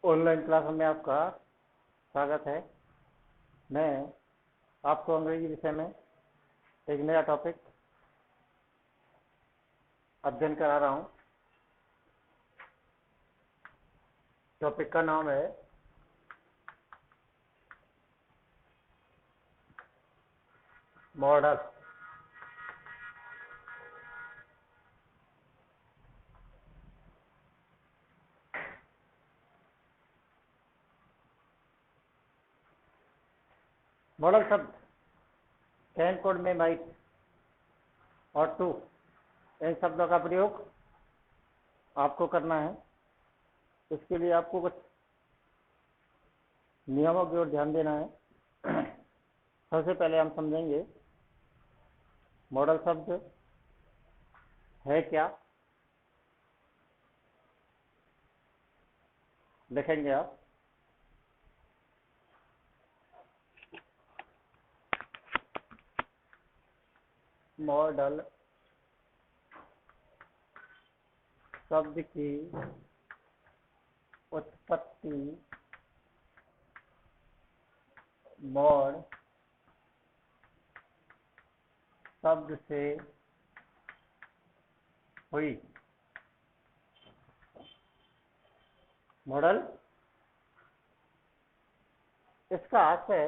Online class में आपका स्वागत है। मैं आपको अंग्रेजी विषय में एक नया टॉपिक अध्ययन करा रहा हूँ। टॉपिक का नाम है मॉडल। मॉडल शब्द कैन कोड में माइट और टू इन शब्दों का प्रयोग आपको करना है। इसके लिए आपको कुछ नियमों की ओर ध्यान देना है। सबसे पहले हम समझेंगे मॉडल शब्द है क्या। लिखेंगे आप मॉडल शब्द की उत्पत्ति मॉड शब्द से हुई। मॉडल इसका अर्थ है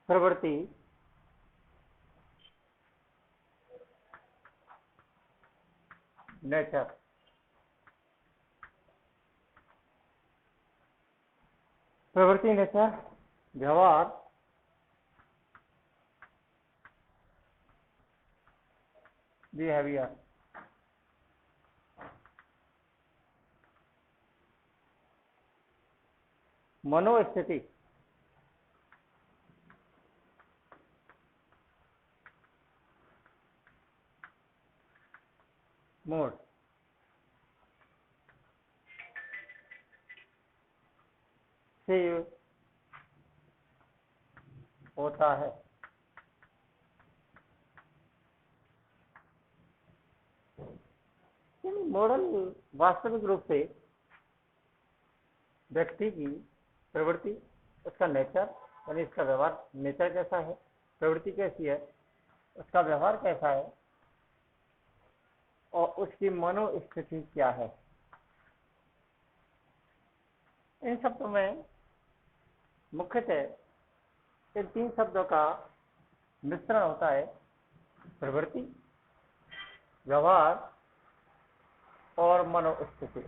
प्रवृत्ति, नेचर। प्रवृत्ति, नेचर, व्यवहार, बिहेवियर। मनोस्थिति, मूड। से होता है। मॉडल वास्तविक रूप से व्यक्ति की प्रवृत्ति, उसका नेचर यानी इसका व्यवहार, नेचर कैसा है, प्रवृत्ति कैसी है, उसका व्यवहार कैसा है और उसकी मनोस्थिति क्या है, इन शब्दों में मुख्यतः इन तीन शब्दों का मिश्रण होता है। प्रवृत्ति, व्यवहार और मनोस्थिति।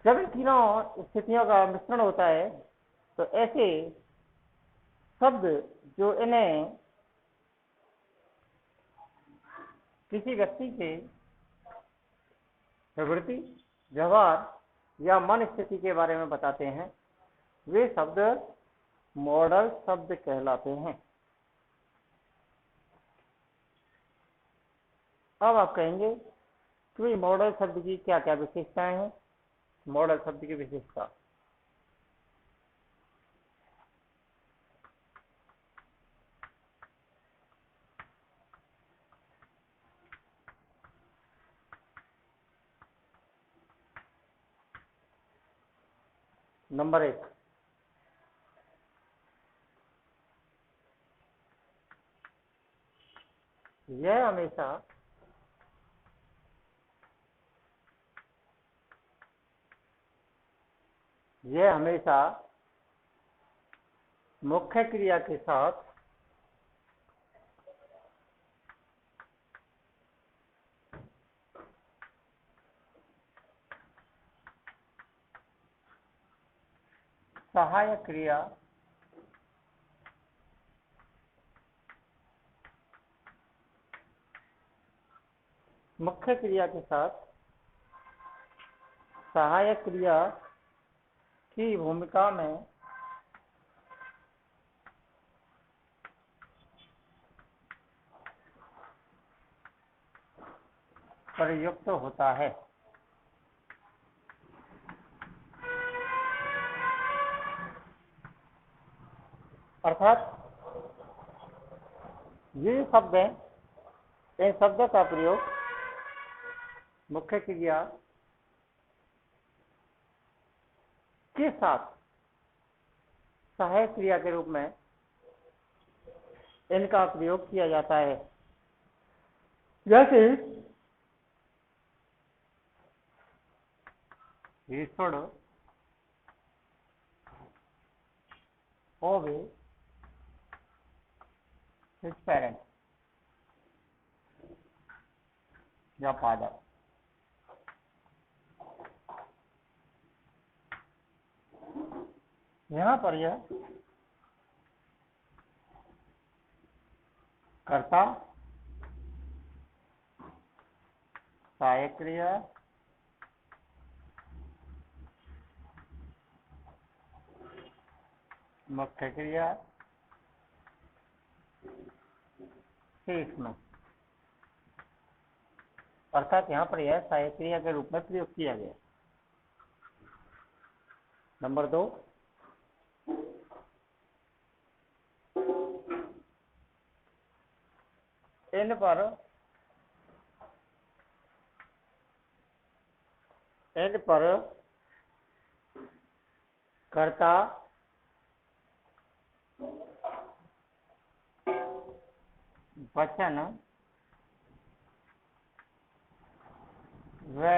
जब इन तीनों स्थितियों का मिश्रण होता है तो ऐसे शब्द जो इन्हें किसी व्यक्ति के प्रवृत्ति, व्यवहार या मन स्थिति के बारे में बताते हैं, वे शब्द मॉडल शब्द कहलाते हैं। अब आप कहेंगे कि मॉडल शब्द की क्या क्या विशेषताएं हैं। मॉडल शब्द की विशेषता, नंबर 1, यह हमेशा मुख्य क्रिया के साथ सहायक क्रिया मुख्य क्रिया के साथ सहायक क्रिया की भूमिका में प्रयुक्त होता है। अर्थात ये शब्द हैं, इन शब्दों का प्रयोग मुख्य क्रिया के साथ सहायक क्रिया के रूप में इनका प्रयोग किया जाता है। जैसे he should obey his parents या फादर। यहाँ पर यह कर्ता, सहायक क्रिया, मुख्य क्रिया शेष में, अर्थात यहाँ पर यह सहायक क्रिया के रूप में प्रयोग किया गया। नंबर 2, इन पर कर्ता, वचन व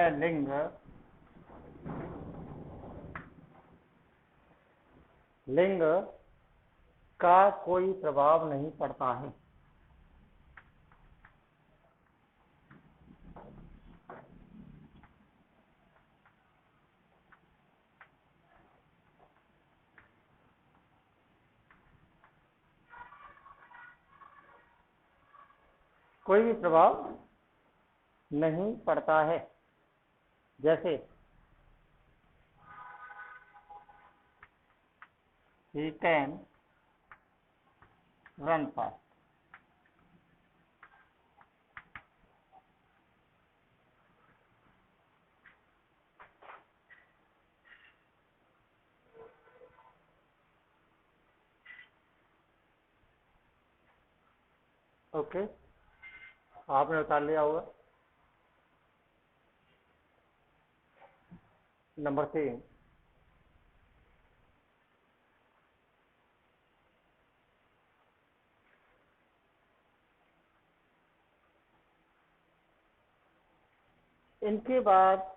लिंग का कोई प्रभाव नहीं पड़ता है। कोई भी प्रभाव नहीं पड़ता है। जैसे he can run fast। Okay, आपने उतार लिया होगा। नंबर 3, इनके बाद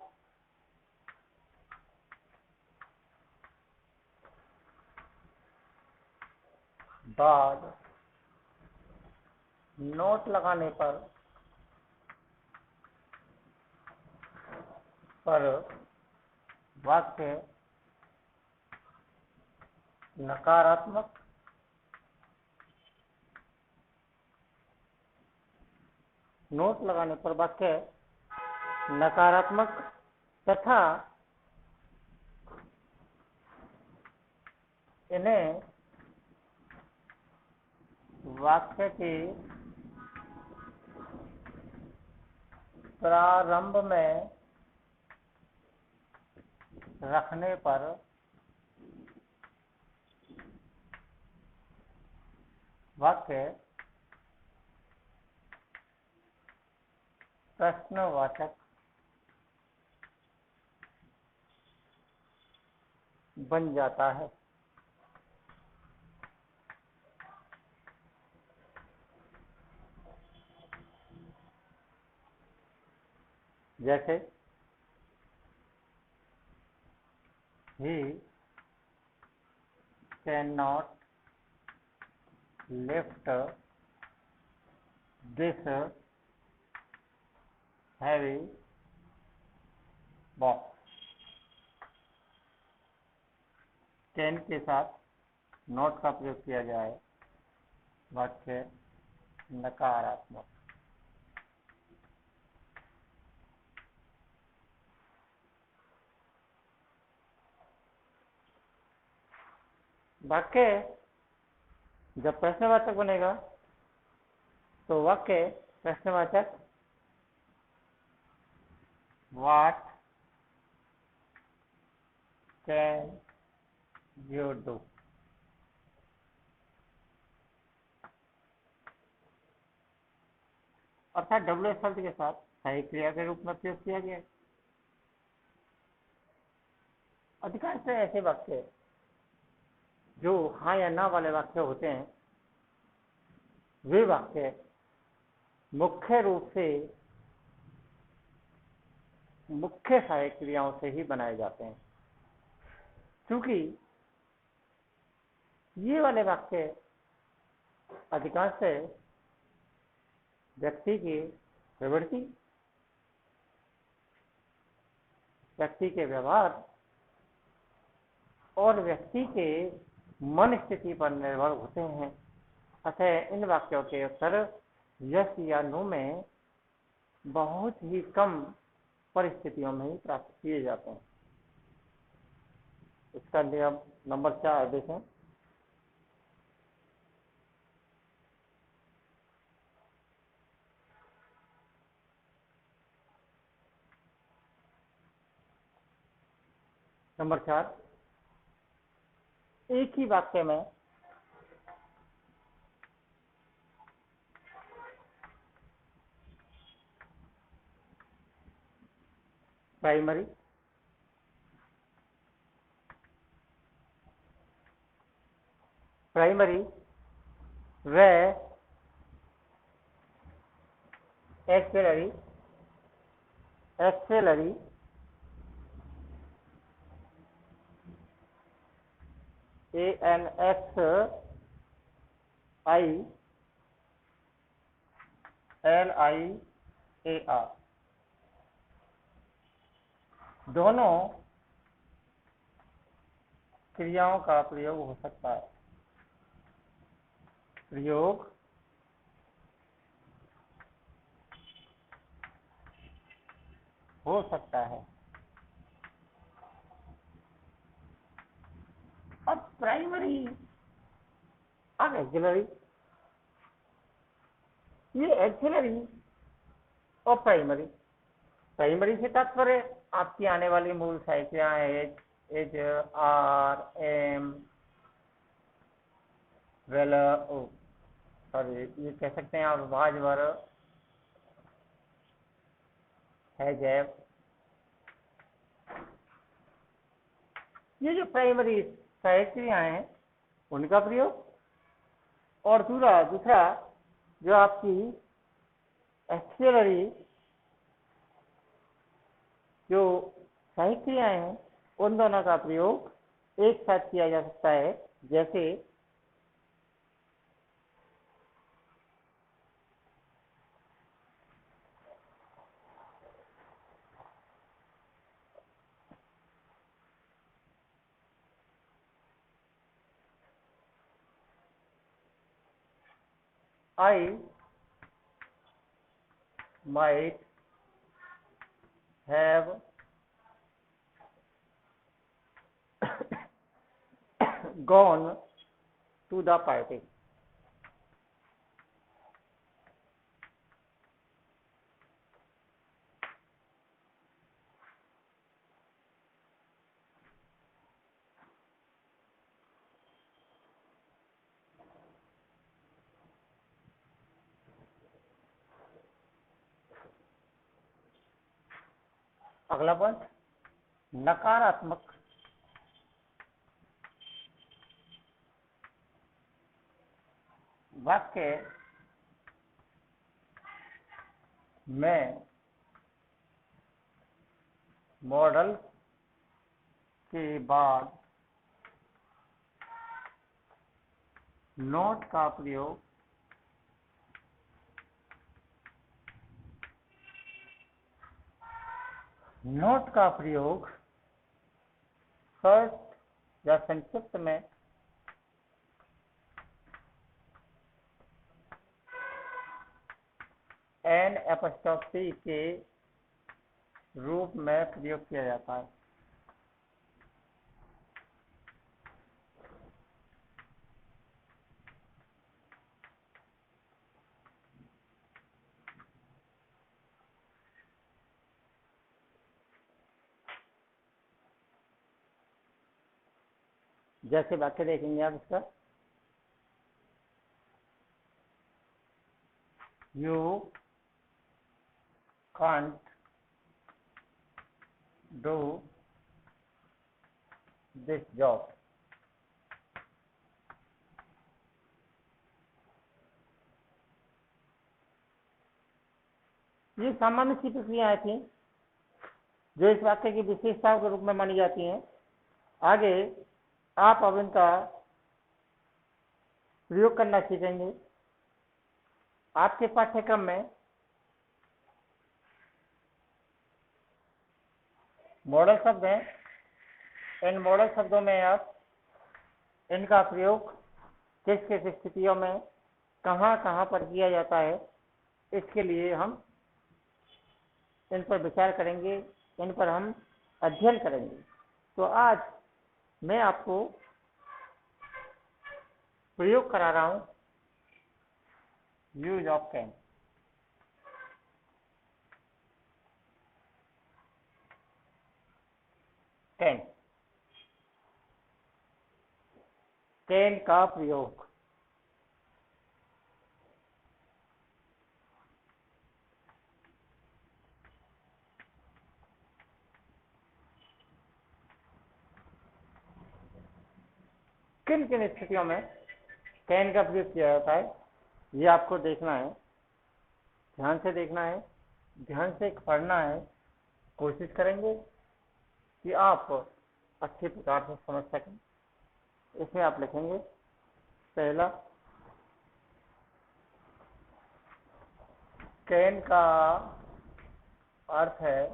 नोट लगाने पर वाक्य नकारात्मक नोट लगाने पर वाक्य नकारात्मक तथा इन्हें वाक्य के प्रारंभ में रखने पर वाक्य प्रश्नवाचक बन जाता है। जैसे he cannot lift this heavy box। Can के साथ नॉट का प्रयोग किया जाए, वाक्य नकारात्मक। वाक्य जब प्रश्नवाचक बनेगा तो वाक्य प्रश्नवाचक व्हाट कैन यू डू। अर्थात डब्ल्यू शब्द के साथ सहायक क्रिया के रूप में प्रयोग किया गया है। अधिकांश ऐसे वाक्य जो हाँ या ना वाले वाक्य होते हैं, वे वाक्य मुख्य रूप से मुख्य सहायक क्रियाओं से ही बनाए जाते हैं, क्योंकि ये वाले वाक्य अधिकांश व्यक्ति की प्रवृत्ति, व्यक्ति के व्यवहार और व्यक्ति के मन स्थिति पर निर्भर होते हैं। अतः इन वाक्यों के उत्तर यस या नो में बहुत ही कम परिस्थितियों में ही प्राप्त किए जाते हैं। इसका नियम नंबर 4 देखें। नंबर 4, एक ही वाक्य में प्राइमरी, व एक्सेलरी ANXILIAR दोनों क्रियाओं का प्रयोग हो सकता है। अब प्राइमरी, अब एक्सिलरी, ये एक्सिलरी और प्राइमरी से तात्पर्य आपकी आने वाली मूल सहायक क्रियाएं as are am well, sorry ये कह सकते हैं आप वाज वर है जैव, ये जो प्राइमरी सहायक क्रियाएं हैं उनका प्रयोग, और दूसरा जो आपकी एक्सिलरी जो सहायक क्रियाएं हैं उन दोनों का प्रयोग एक साथ किया जा सकता है। जैसे I might have gone to the party. अगला पॉइंट, नकारात्मक वाक्य में मॉडल के बाद नोट का प्रयोग शॉर्ट या संक्षिप्त में एन एपॉस्ट्रोफी के रूप में प्रयोग किया जाता है। जैसे वाक्य देखेंगे आप इसका, you can't do this job. ये सामान्य सी प्रक्रियाएं थी जो इस वाक्य की विशेषताओं के रूप में मानी जाती हैं। आगे आप अब इनका प्रयोग करना सीखेंगे। आपके पाठ्यक्रम में मॉडल शब्द हैं। इन मॉडल शब्दों में आप इनका प्रयोग किस किस स्थितियों में कहाँ कहाँ पर किया जाता है, इसके लिए हम इन पर विचार करेंगे, इन पर हम अध्ययन करेंगे। तो आज मैं आपको प्रयोग करा रहा हूं use of can. Can can का प्रयोग। किन किन स्थितियों में कैन का प्रयोग किया जाता है, ये आपको देखना है, ध्यान से देखना है, ध्यान से पढ़ना है। कोशिश करेंगे कि आप अच्छे प्रकार से समझ सकें। इसमें आप लिखेंगे पहला, कैन का अर्थ है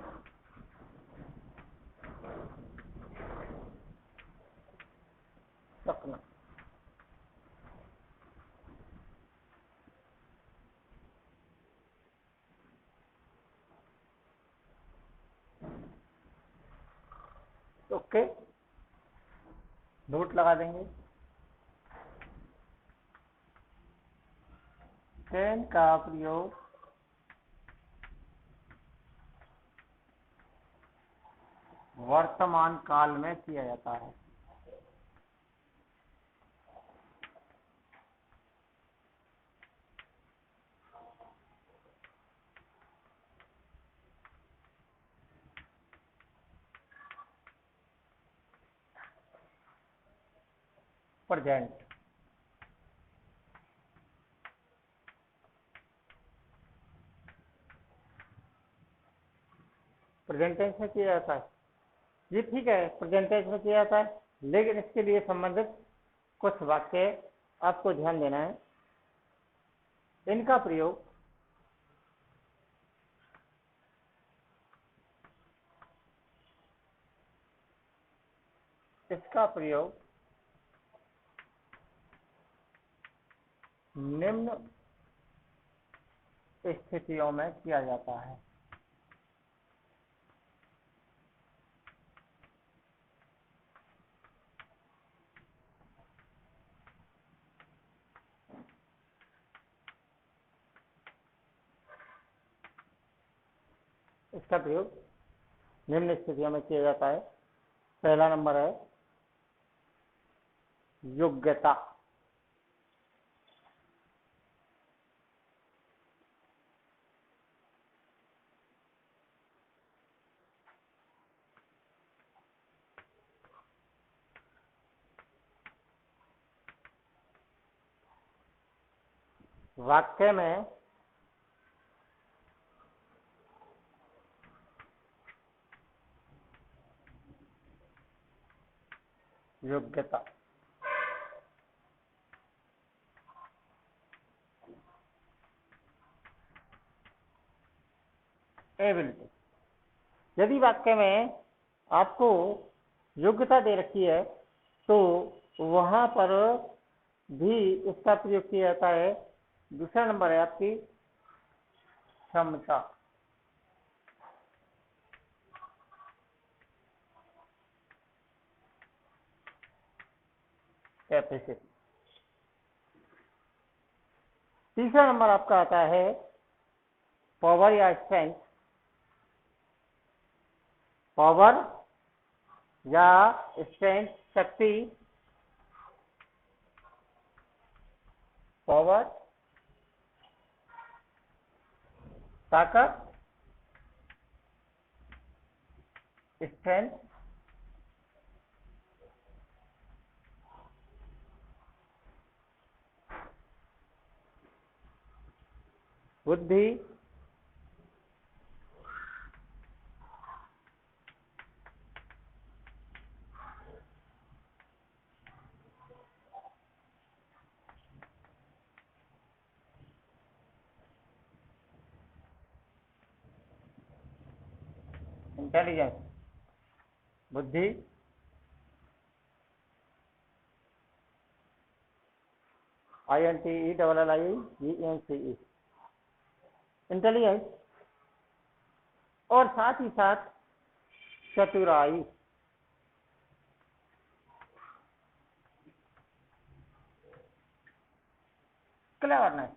सपना। ओके, नोट लगा देंगे। कैन का प्रयोग वर्तमान काल में किया जाता है। प्रेजेंट प्रेजेंट टेंस में किया जाता है। ये ठीक है, प्रेजेंट टेंस में किया जाता है, लेकिन इसके लिए संबंधित कुछ वाक्य आपको ध्यान देना है। इनका प्रयोग इसका प्रयोग निम्न स्थितियों में किया जाता है। इसका प्रयोग निम्न स्थितियों में किया जाता है। पहला नंबर है योग्यता। वाक्य में योग्यता एबिलिटी। यदि वाक्य में आपको योग्यता दे रखी है तो वहां पर भी इसका प्रयोग किया जाता है। दूसरा नंबर है आपकी क्षमता, कैपेसिटी। तीसरा नंबर आपका आता है पावर या स्ट्रेंथ। पावर या स्ट्रेंथ, शक्ति, पावर ताकत, स्ट्रेंथ, बुद्धि, इंटेलिजेंस, बुद्धि, INTELLIGENCE, इंटेलिजेंस, और साथ ही साथ चतुराई, क्लेवरनेस,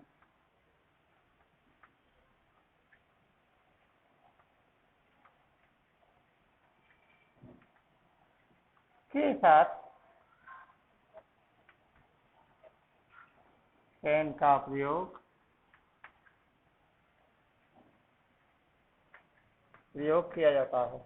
के साथ पेन का प्रयोग किया जाता है।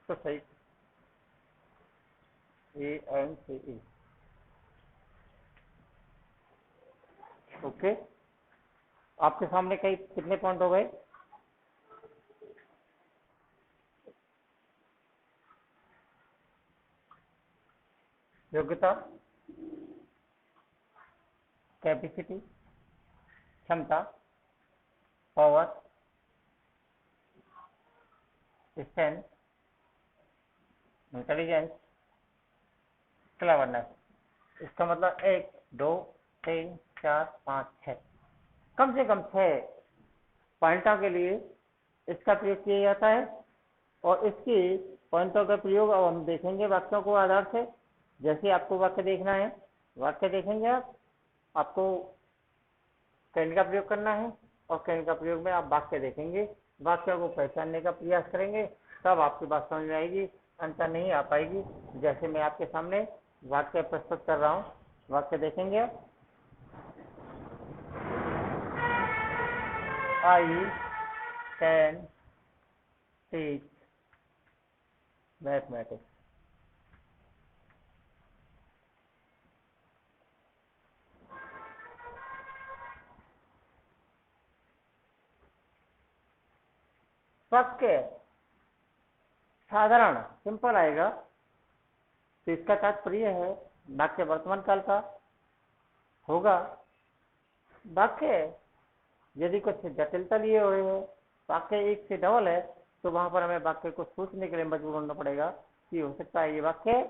तो सही, ANCE, ओके। आपके सामने कई कितने पॉइंट हो गए? योग्यता, कैपेसिटी, क्षमता, पावर, स्ट्रेंथ, इंटेलिजेंस, क्लेवरनेस। इसका मतलब 1 2 3 4 5 6, कम से कम 6 पॉइंटों के लिए इसका प्रयोग किया जाता है। और इसके पॉइंटों का प्रयोग अब हम देखेंगे वाक्यों को आधार से। जैसे आपको वाक्य देखना है, वाक्य देखेंगे आपको कैन का प्रयोग करना है, और कैन का प्रयोग में आप वाक्य देखेंगे, वाक्य को पहचानने का प्रयास करेंगे, तब आपकी बात समझ में आएगी, अंतर नहीं आ पाएगी। जैसे मैं आपके सामने वाक्य प्रस्तुत कर रहा हूँ, वाक्य देखेंगे आप। I can teach mathematics. वाक्य साधारण सिंपल आएगा, तो इसका तात्पर्य है वाक्य वर्तमान काल का होगा। वाक्य यदि कुछ जटिलता लिए हुए है, वाक्य एक से डबल है, तो वहां पर हमें वाक्य को सोचने के लिए मजबूर होना पड़ेगा कि हो सकता है ये वाक्य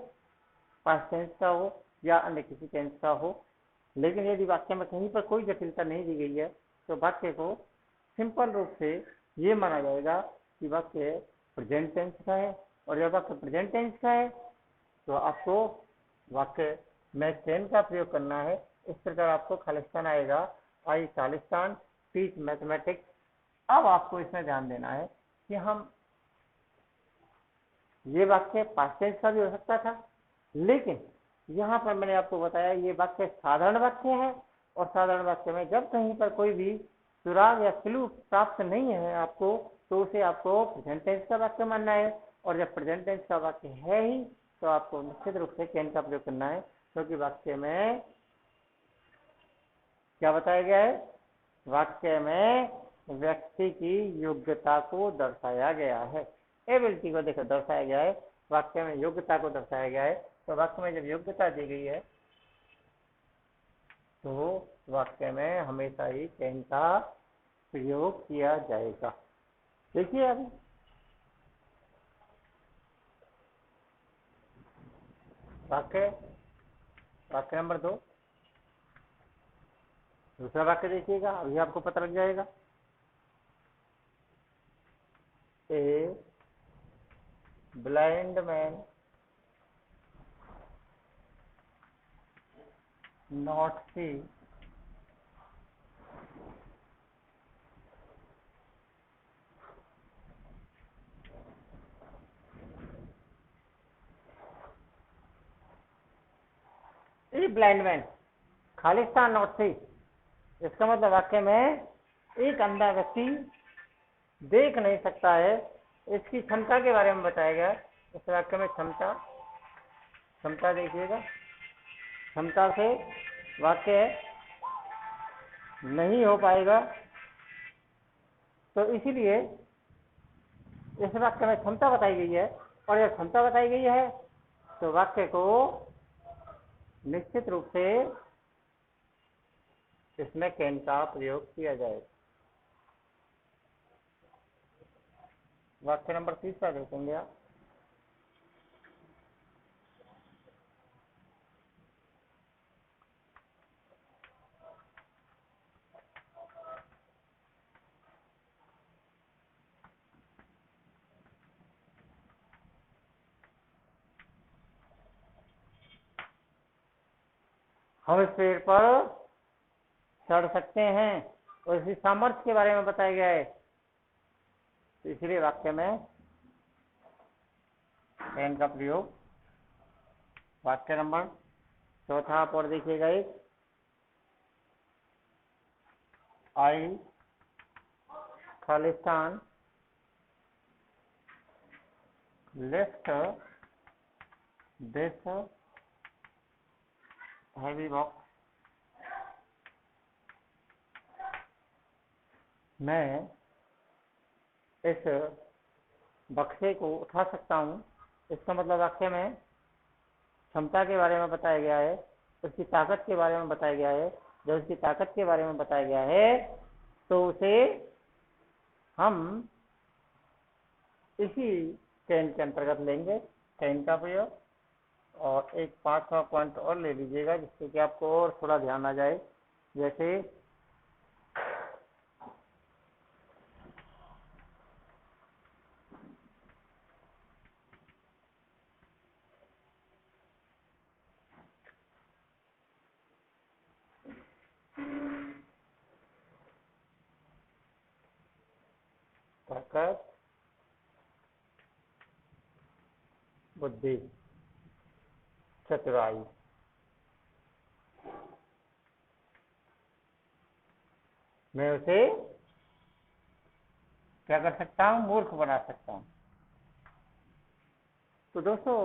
पास्ट टेंस का हो या अन्य किसी टेंस का हो। लेकिन यदि वाक्य में कहीं पर कोई जटिलता नहीं दी गई है, तो वाक्य को सिंपल रूप से ये माना जाएगा कि वाक्य प्रेजेंट टेंस का है। और जब वाक्य प्रेजेंट टेंस का है, तो आपको वाक्य में कैन का प्रयोग करना है। इस प्रकार आपको खालिस्तान आएगा, आई खालिस्तान टीच मैथमेटिक्स। अब आपको इसमें ध्यान देना है कि हम ये वाक्य पास्ट टेंस का भी हो सकता था, लेकिन यहाँ पर मैंने आपको बताया ये वाक्य साधारण वाक्य है, और साधारण वाक्य में जब कहीं पर कोई भी सुराग या क्लू प्राप्त नहीं है आपको, तो उसे आपको प्रेजेंट टेंस का वाक्य मानना है। और जब प्रेजेंट टेंस का वाक्य है ही, तो आपको निश्चित रूप से कैन का प्रयोग करना है, क्योंकि वाक्य में क्या बताया गया है? वाक्य में व्यक्ति की योग्यता को दर्शाया गया है, एबिलिटी को देखो दर्शाया गया है, वाक्य में योग्यता को दर्शाया गया है। तो वाक्य में जब योग्यता दी गई है, तो वाक्य में हमेशा ही कैन का प्रयोग किया जाएगा। देखिए अभी वाक्य वाक्य नंबर 2, दूसरा वाक्य देखिएगा, अभी आपको पता लग जाएगा। A blind man not see see blind man, खालिस्तान नॉट सी। इसका मतलब वाक्य में एक अंधा व्यक्ति देख नहीं सकता है, इसकी क्षमता के बारे में बताया गया। इस वाक्य में क्षमता, क्षमता देखिएगा, क्षमता से वाक्य नहीं हो पाएगा, तो इसीलिए इस वाक्य में क्षमता बताई गई है। और जब क्षमता बताई गई है तो वाक्य को निश्चित रूप से इसमें कैन का प्रयोग किया जाए। वाक्य नंबर 3 देखेंगे आप। हम इस पेड़ पर चढ़ सकते हैं और इसी सामर्थ्य के बारे में बताया गया है, तो इसलिए वाक्य में कैन का प्रयोग। वाक्य नंबर 4 आप और देखिएगा एक, आई खालिस्तान लेफ्ट दिस हैवी बॉक्स, मैं इस बक्से को उठा सकता हूँ। इसका मतलब वाक्य में क्षमता के बारे में बताया गया है, उसकी ताकत के बारे में बताया गया है। जब उसकी ताकत के बारे में बताया गया है तो उसे हम इसी कैन के अंतर्गत लेंगे, कैन का प्रयोग। और एक 5वां पॉइंट और ले लीजिएगा जिससे कि आपको और थोड़ा ध्यान आ जाए। जैसे ताकत, बुद्धि, चतुराई। मैं उसे क्या कर सकता हूँ, मूर्ख बना सकता हूँ। तो दोस्तों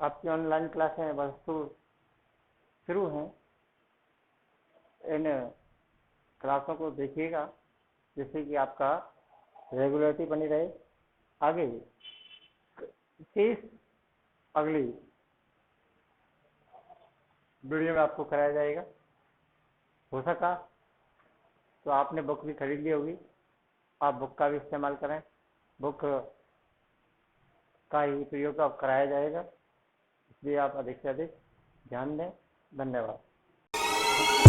आपकी ऑनलाइन क्लासें वस्तु शुरू हैं, इन क्लासों को देखिएगा जिससे कि आपका रेगुलरिटी बनी रहे। आगे शेष अगली वीडियो में आपको कराया जाएगा। हो सका तो आपने बुक भी खरीद ली होगी, आप बुक का भी इस्तेमाल करें, बुक का ही प्रयोग अब कराया जाएगा, इसलिए आप अधिक से अधिक ध्यान दें। धन्यवाद।